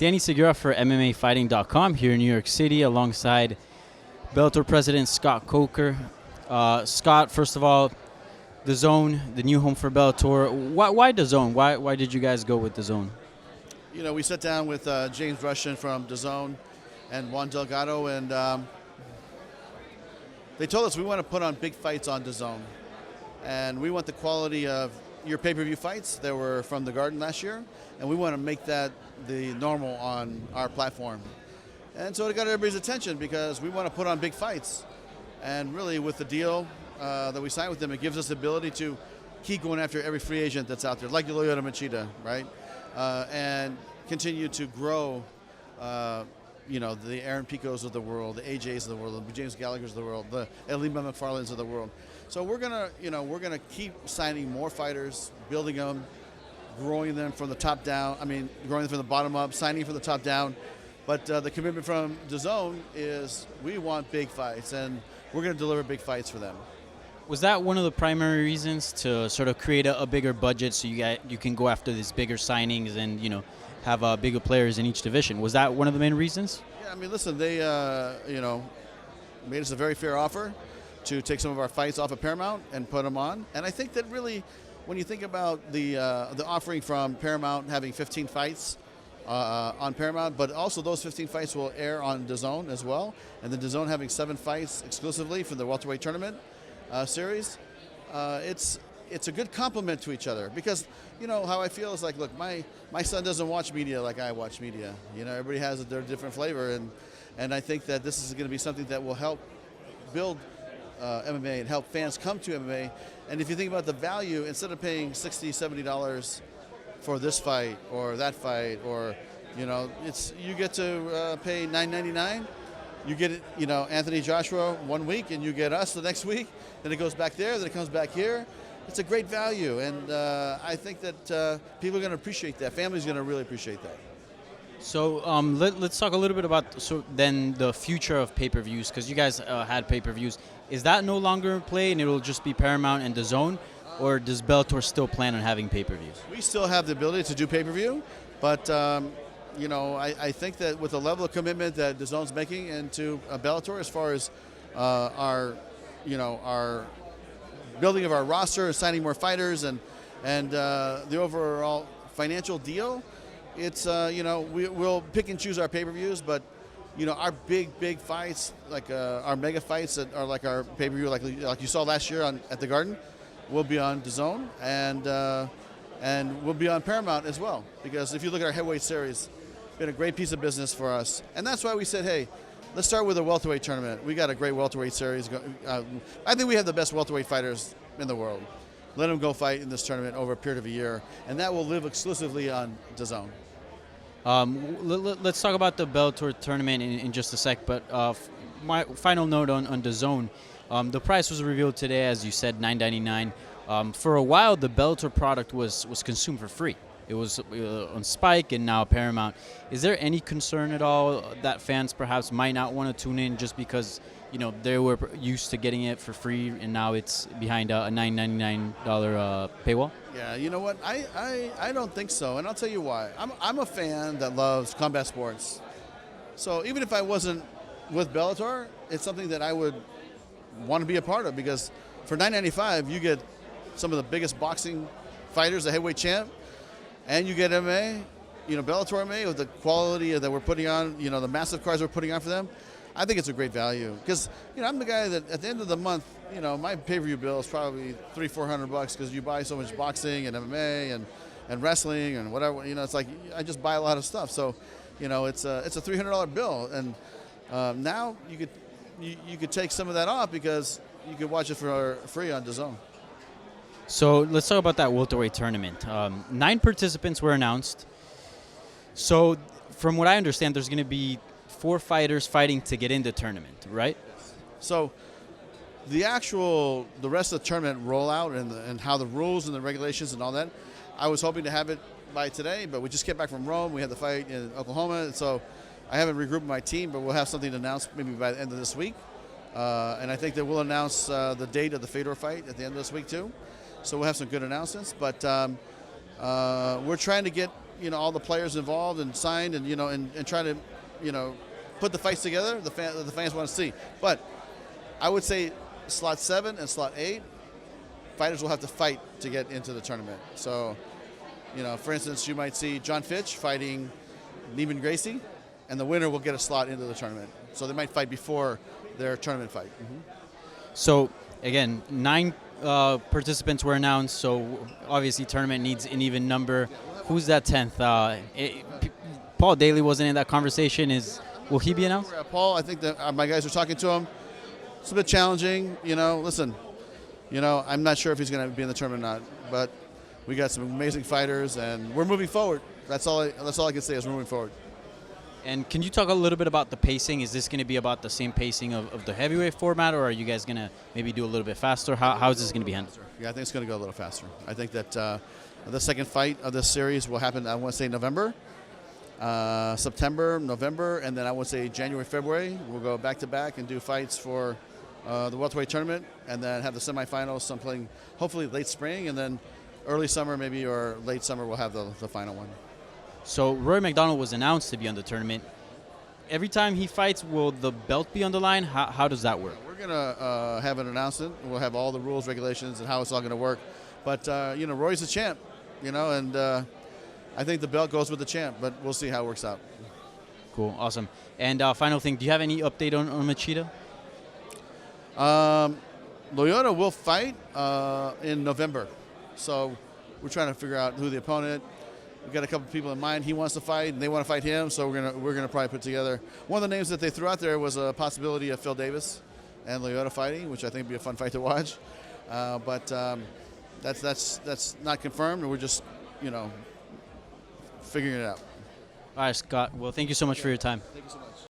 Danny Segura for MMAfighting.com here in New York City alongside Bellator President Scott Coker. Scott, first of all, DAZN, the new home for Bellator. Why DAZN? Why did you guys go with DAZN? You know, we sat down with James Russian from DAZN and Juan Delgado, and they told us we want to put on big fights on DAZN. And we want the quality of your pay-per-view fights that were from the Garden last year, and we want to make that the normal on our platform. And so it got everybody's attention because we want to put on big fights. And really, with the deal that we signed with them, it gives us the ability to keep going after every free agent that's out there, like the Lyoto Machida, right? And continue to grow, the Aaron Picos of the world, the AJs of the world, the James Gallagher's of the world, the Lima McFarlane's of the world. So we're gonna keep signing more fighters, building them, growing them from the top down. Growing them from the bottom up, signing from the top down. But the commitment from DAZN is we want big fights, and we're going to deliver big fights for them. Was that one of the primary reasons to sort of create a bigger budget so you can go after these bigger signings and have bigger players in each division? Was that one of the main reasons? Yeah, listen, they made us a very fair offer to take some of our fights off of Paramount and put them on. And I think that really, when you think about the offering from Paramount having 15 fights on Paramount, but also those 15 fights will air on DAZN as well, and the DAZN having 7 fights exclusively for the welterweight tournament series, it's a good complement to each other. Because how I feel is like, look, my son doesn't watch media like I watch media. Everybody has their different flavor, and I think that this is going to be something that will help build MMA and help fans come to MMA. And if you think about the value, instead of paying $60, $70 for this fight or that fight, or you get to pay $9.99. You get Anthony Joshua 1 week, and you get us the next week. Then it goes back there. Then it comes back here. It's a great value, and I think that people are going to appreciate that. Families are going to really appreciate that. So let's talk a little bit about then the future of pay-per-views, because you guys had pay-per-views. Is that no longer in play, and it'll just be Paramount and DAZN? Or does Bellator still plan on having pay-per-views? We still have the ability to do pay-per-view, but I think that with the level of commitment that DAZN's making into Bellator, as far as our building of our roster and signing more fighters and the overall financial deal, it's we'll pick and choose our pay-per-views, but our big fights, like our mega fights that are like our pay-per-view, like you saw last year at the Garden, will be on DAZN, and we'll be on Paramount as well. Because if you look at our heavyweight series, it's been a great piece of business for us. And that's why we said, hey, let's start with a welterweight tournament. We got a great welterweight series. I think we have the best welterweight fighters in the world. Let them go fight in this tournament over a period of a year, and that will live exclusively on DAZN. Let's talk about the Bellator tournament in just a sec, but my final note on DAZN. The price was revealed today, as you said, $9.99. For a while, the Bellator product was consumed for free. It was on Spike and now Paramount. Is there any concern at all that fans perhaps might not want to tune in just because they were used to getting it for free and now it's behind a $9.99 paywall? Yeah, you know what? I don't think so, and I'll tell you why. I'm a fan that loves combat sports. So even if I wasn't with Bellator, it's something that I would want to be a part of, because for $9.95 you get some of the biggest boxing fighters, the heavyweight champ, and you get MMA, Bellator MMA with the quality that we're putting on, the massive cards we're putting on for them. I think it's a great value because I'm the guy that at the end of the month, my pay-per-view bill is probably $300-400 because you buy so much boxing and MMA and wrestling and whatever. It's like I just buy a lot of stuff. So, it's a $300 bill, and now you could take some of that off because you could watch it for free on DAZN. So let's talk about that welterweight tournament. 9 participants were announced. So from what I understand, there's going to be 4 fighters fighting to get in the tournament, right? So the rest of the tournament rollout and how the rules and the regulations and all that, I was hoping to have it by today, but we just came back from Rome. We had the fight in Oklahoma, so I haven't regrouped my team, but we'll have something to announce maybe by the end of this week. And I think that we'll announce the date of the Fedor fight at the end of this week too. So we'll have some good announcements. But we're trying to get all the players involved and signed, and and try to put the fights together the fans want to see. But I would say slot 7 and slot 8, fighters will have to fight to get into the tournament. So, for instance, you might see John Fitch fighting Neiman Gracie, and the winner will get a slot into the tournament. So they might fight before their tournament fight. So again, 9 participants were announced. So obviously, tournament needs an even number. Who's that 10th? Paul Daley wasn't in that conversation. Will he be announced? Paul, I think that my guys are talking to him. It's a bit challenging, Listen, I'm not sure if he's going to be in the tournament or not, but we got some amazing fighters, and we're moving forward. That's all I can say is we're moving forward. And can you talk a little bit about the pacing? Is this going to be about the same pacing of the heavyweight format, or are you guys going to maybe do a little bit faster? How is this going to be handled? Yeah, I think it's going to go a little faster. I think that the second fight of this series will happen, I want to say November, September, November, and then I would say January, February. We'll go back-to-back and do fights for the welterweight tournament, and then have the semifinals, some playing hopefully late spring, and then early summer maybe, or late summer we'll have the final one. So Roy McDonald was announced to be on the tournament. Every time he fights, will the belt be on the line? How does that work? We're going to have an announcement. We'll have all the rules, regulations, and how it's all going to work. But, Roy's the champ, and I think the belt goes with the champ, but we'll see how it works out. Cool, awesome. And final thing, do you have any update on Machida? Lyoto will fight in November. So we're trying to figure out who the opponent. We've got a couple people in mind. He wants to fight, and they want to fight him. So we're gonna probably put together. One of the names that they threw out there was a possibility of Phil Davis and Lyoto fighting, which I think would be a fun fight to watch. But that's not confirmed, and we're just figuring it out. All right, Scott. Well, thank you so much for your time. Thank you so much.